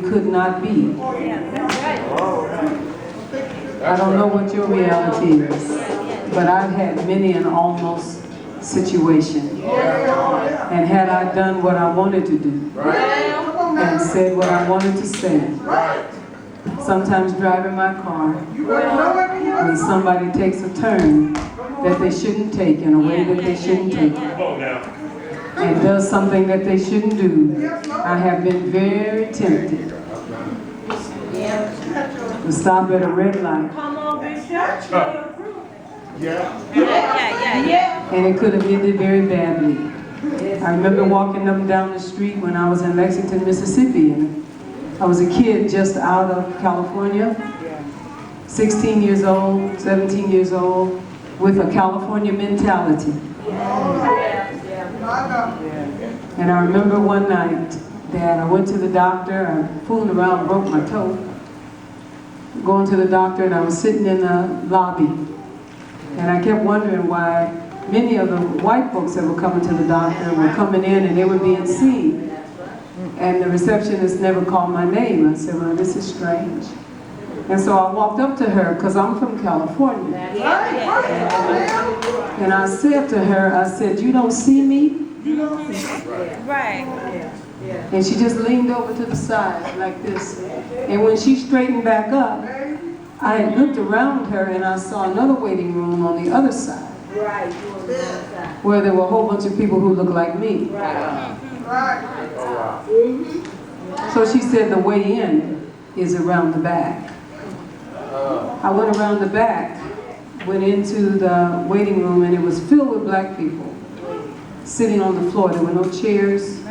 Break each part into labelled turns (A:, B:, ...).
A: could not be. I don't know what your reality is, but I've had many an almost situation. And had I done what I wanted to do and said what I wanted to say, sometimes driving my car, when somebody takes a turn that they shouldn't take in a way that they shouldn't take and does something that they shouldn't do, I have been very tempted to stop at a red light.
B: Come on, Bishop.
A: And it could have ended very badly. I remember walking up and down the street when I was in Lexington, Mississippi, and I was a kid just out of California, 16 years old, 17 years old, with a California mentality. And I remember one night that I went to the doctor, I fooling around, broke my toe. Going to the doctor, and I was sitting in the lobby. And I kept wondering why many of the white folks that were coming to the doctor were coming in and they were being seen. And the receptionist never called my name. I said, well, this is strange. And so I walked up to her, because I'm from California. And I said to her, I said, you don't see me?
B: Right.
A: And she just leaned over to the side like this. And when she straightened back up, I had looked around her and I saw another waiting room on the other side.
B: Right.
A: Where there were a whole bunch of people who looked like me. So she said the way in is around the back. I went around the back, went into the waiting room, and it was filled with black people sitting on the floor. There were no chairs.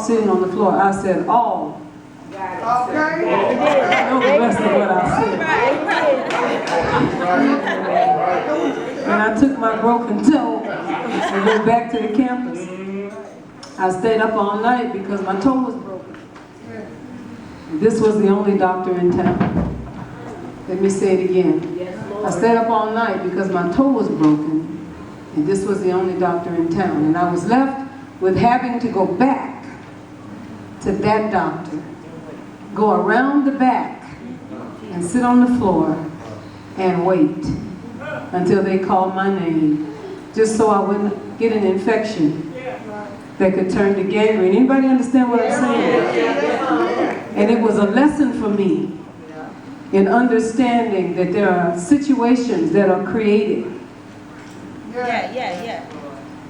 A: Sitting on the floor. I said, all. I know the rest of what I said. And I took my broken toe and went back to the campus. I stayed up all night because my toe was broken. This was the only doctor in town. Let me say it again. I stayed up all night because my toe was broken, and this was the only doctor in town. And I was left with having to go back to that doctor, go around the back and sit on the floor and wait until they called my name, just so I wouldn't get an infection that could turn to gangrene. Anybody understand what I'm saying? And it was a lesson for me in understanding that there are situations that are created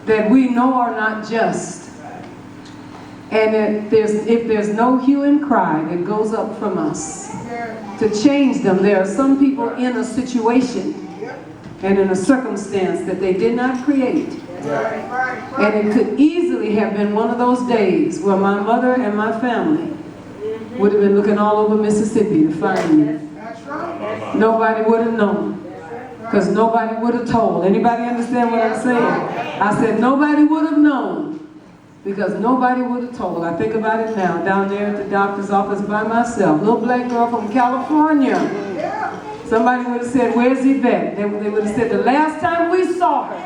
A: that we know are not just. And if there's no hue and cry that goes up from us to change them, there are some people in a situation and in a circumstance that they did not create. And it could easily have been one of those days where my mother and my family would have been looking all over Mississippi to find me. Nobody would have known, because nobody would have told. Anybody understand what I'm saying? I said nobody would have known, because nobody would have told. I think about it now, down there at the doctor's office by myself, little black girl from California. Somebody would have said, where's Yvette? They would have said, the last time we saw her,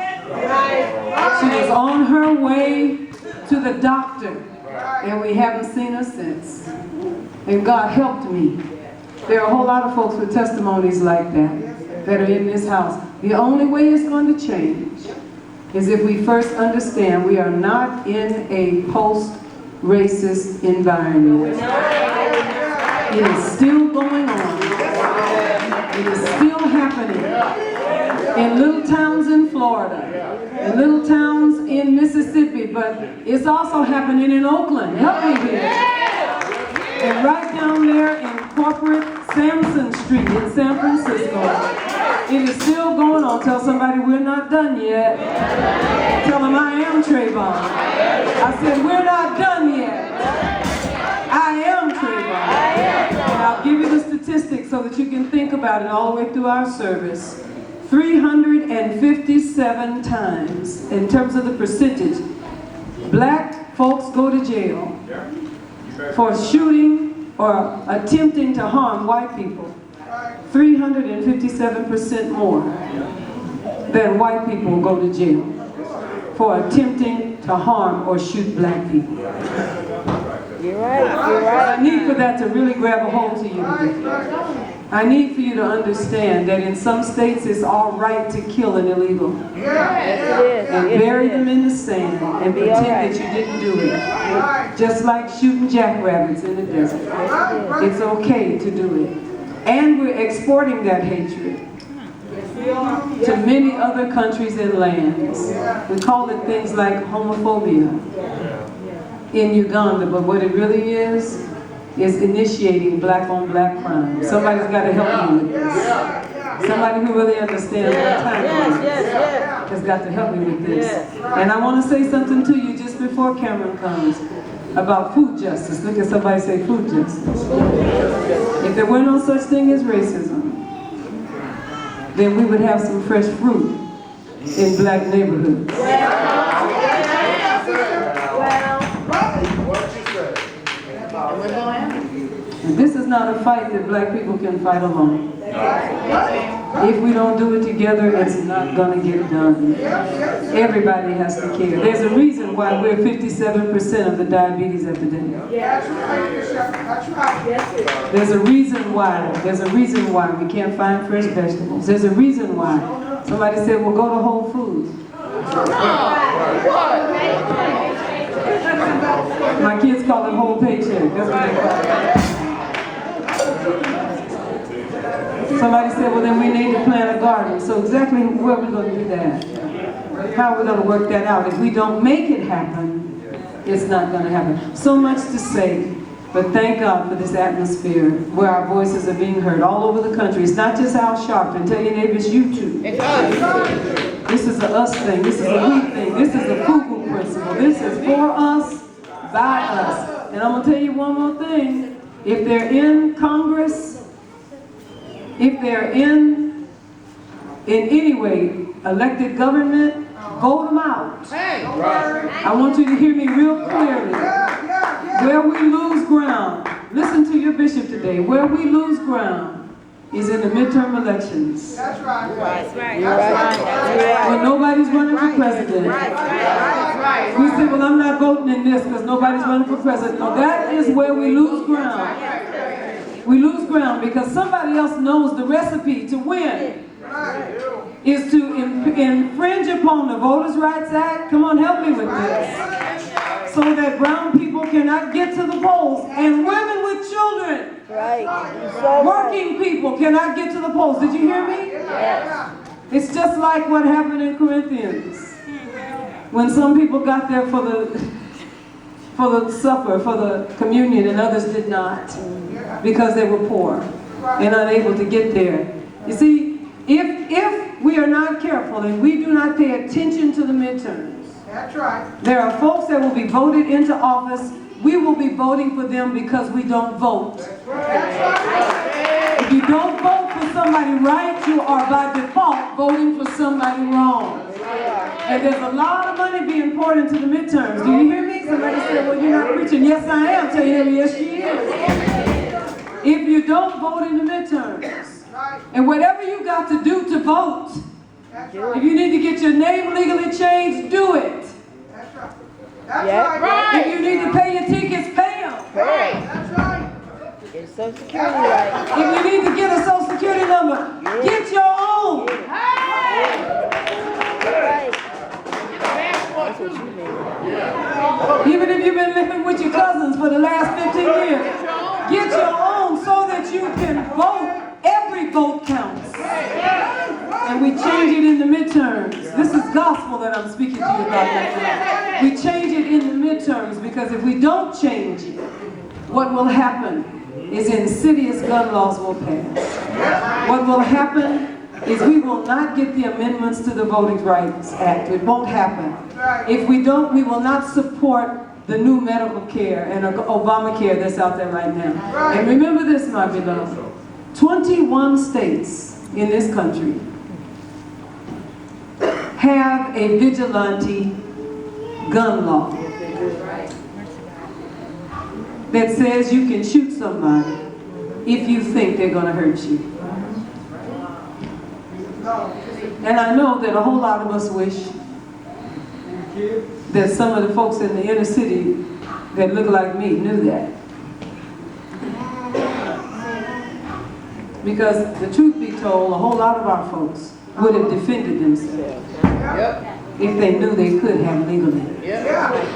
A: she was on her way to the doctor, and we haven't seen her since. And God helped me. There are a whole lot of folks with testimonies like that are in this house. The only way it's going to change is if we first understand we are not in a post-racist environment. It is still going on. It is still happening in little towns in Florida, in little towns in Mississippi, but it's also happening in Oakland. Help me here. And right down there in corporate Sampson Street in San Francisco, it is still going on. Tell somebody we're not done yet. Tell them I am Trayvon. I said we're not done yet. I am Trayvon. And I'll give you the statistics so that you can think about it all the way through our service. 357 times, in terms of the percentage, black folks go to jail for shooting or attempting to harm white people. 357% more than white people go to jail for attempting to harm or shoot black people.
C: You're right.
A: I need for that to really grab a hold to you. I need for you to understand that in some states it's all right to kill an illegal.
C: Yes, it is.
A: And bury them in the sand and pretend that you didn't do it. Just like shooting jackrabbits in the desert. It's okay to do it. And we're exporting that hatred to many other countries and lands. We call it things like homophobia in Uganda, but what it really is initiating black-on-black crime. Somebody's got to help me with this. Somebody who really understands what time it is has got to help me with this. And I want to say something to you just before Cameron comes about food justice. Look at somebody say food justice. If there were no such thing as racism, then we would have some fresh fruit in black neighborhoods. And this is not a fight that black people can fight alone. If we don't do it together, it's not going to get done. Everybody has to care. There's a reason why we're 57% of the diabetes epidemic. There's a reason why. There's a reason why we can't find fresh vegetables. There's a reason why. Somebody said, well, go to Whole Foods. My kids call it whole paycheck. That's what they call it. Somebody said, well, then we need to plant a garden. So exactly where are we going to do that? How are we going to work that out? If we don't make it happen, it's not going to happen. So much to say, but thank God for this atmosphere where our voices are being heard all over the country. It's not just Al Sharpton. Tell your neighbors, you too. This is a us thing. This is a we thing. This is a FUBU principle. This is for us, by us. And I'm going to tell you one more thing. If they're in Congress, if they're in any way, elected government, vote them out. I want you to hear me real clearly. Where we lose ground, listen to your bishop today, where we lose ground is in the midterm elections.
B: That's right.
A: When nobody's running for president. We say, well, I'm not voting in this because nobody's running for president. No, that is where we lose ground. We lose ground because somebody else knows the recipe to win is to infringe upon the Voters' Rights Act. Come on, help me with this. So that brown people cannot get to the polls and women with children, working people cannot get to the polls. Did you hear me?
C: Yes.
A: It's just like what happened in Corinthians when some people got there for the supper, for the communion, and others did not because they were poor and unable to get there. You see, if we are not careful and we do not pay attention to the midterms,
B: That's right.
A: there are folks that will be voted into office. We will be voting for them because we don't vote.
B: That's right.
A: If you don't vote for somebody right, you are by default voting for somebody wrong. And there's a lot of money being poured into the midterms. Do you hear me? Somebody said, well, you're not preaching. Yes, I am. Tell you, yes, she is. If you don't vote in the midterms, and whatever you got to do to vote, if you need to get your name legally changed, do it.
B: That's right. That's right.
A: If you need to pay your tickets, pay them.
B: That's right.
C: Get Social Security right.
A: If you need to get a Social Security number, get your own.
C: That's what you mean.
A: Even if you've been living with your cousins for the last 15 years, get your own so that you can vote. Every vote counts. And we change it in the midterms. This is gospel that I'm speaking to you about right now. We change it in the midterms because if we don't change it, what will happen is insidious gun laws will pass. What will happen is we will not get the amendments to the Voting Rights Act. It won't happen. If we don't, we will not support the new medical care and Obamacare that's out there right now. And remember this, my beloved. 21 states in this country have a vigilante gun law that says you can shoot somebody if you think they're going to hurt you. And I know that a whole lot of us wish that some of the folks in the inner city that looked like me knew that. Because the truth be told, a whole lot of our folks would have defended themselves if they knew they could have legally.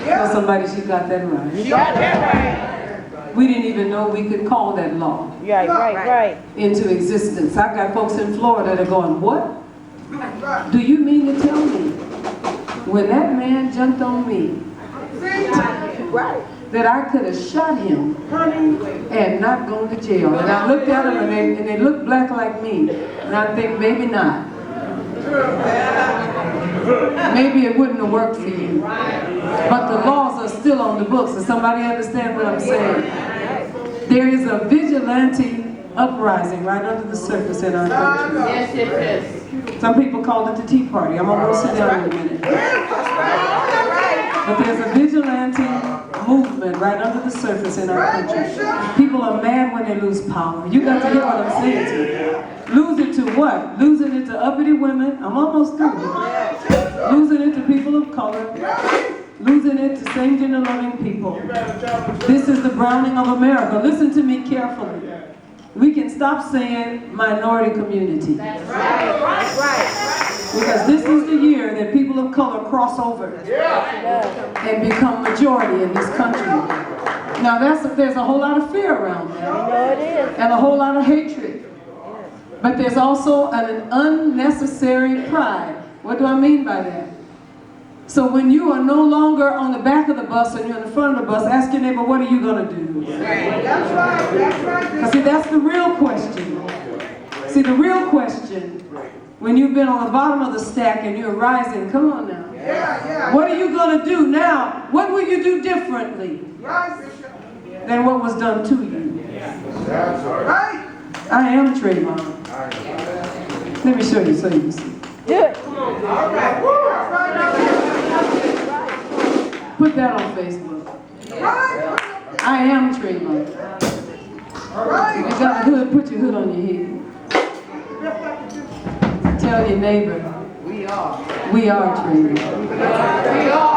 A: Tell somebody she got that right.
C: You got that right.
A: We didn't even know we could call that law
C: Right.
A: into existence. I got folks in Florida that are going, what? Do you mean to tell me when that man jumped on me that I could have shot him and not gone to jail? And I looked at them and they looked black like me. And I think maybe not. Maybe it wouldn't have worked for you. But the laws are still on the books. Does somebody understand what I'm saying? There is a vigilante uprising right under the surface in our country.
C: Yes.
A: Some people call it the Tea Party. I'm going to sit down in a minute. But there's a vigilante movement right under the surface in our country. People are mad when they lose power. You got to hear what I'm saying to you. Lose it to what? Losing it to uppity women. I'm almost through. Losing it to people of color. Losing it to same-gender loving people. This is the browning of America. Listen to me carefully. We can stop saying minority community. Because this is the year that people of color cross over and become majority in this country. Now there's a whole lot of fear around that. And a whole lot of hatred. But there's also an unnecessary pride. What do I mean by that? So when you are no longer on the back of the bus and you're in the front of the bus, ask your neighbor, what are you going to do?
B: That's right.
A: Because see, that's the real question. See, the real question, when you've been on the bottom of the stack and you're rising, come on now. What are you going to do now? What will you do differently than what was done to you?
B: Right.
A: I am Trayvon. Let me show you so you can see.
C: Do it.
A: Put that on Facebook. I am Trayvon. You got a hood, put your hood on your head. Tell your neighbor, we are Trayvon.
C: We are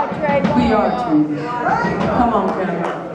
C: Trayvon.
A: We are Trayvon. Come on, Cameron.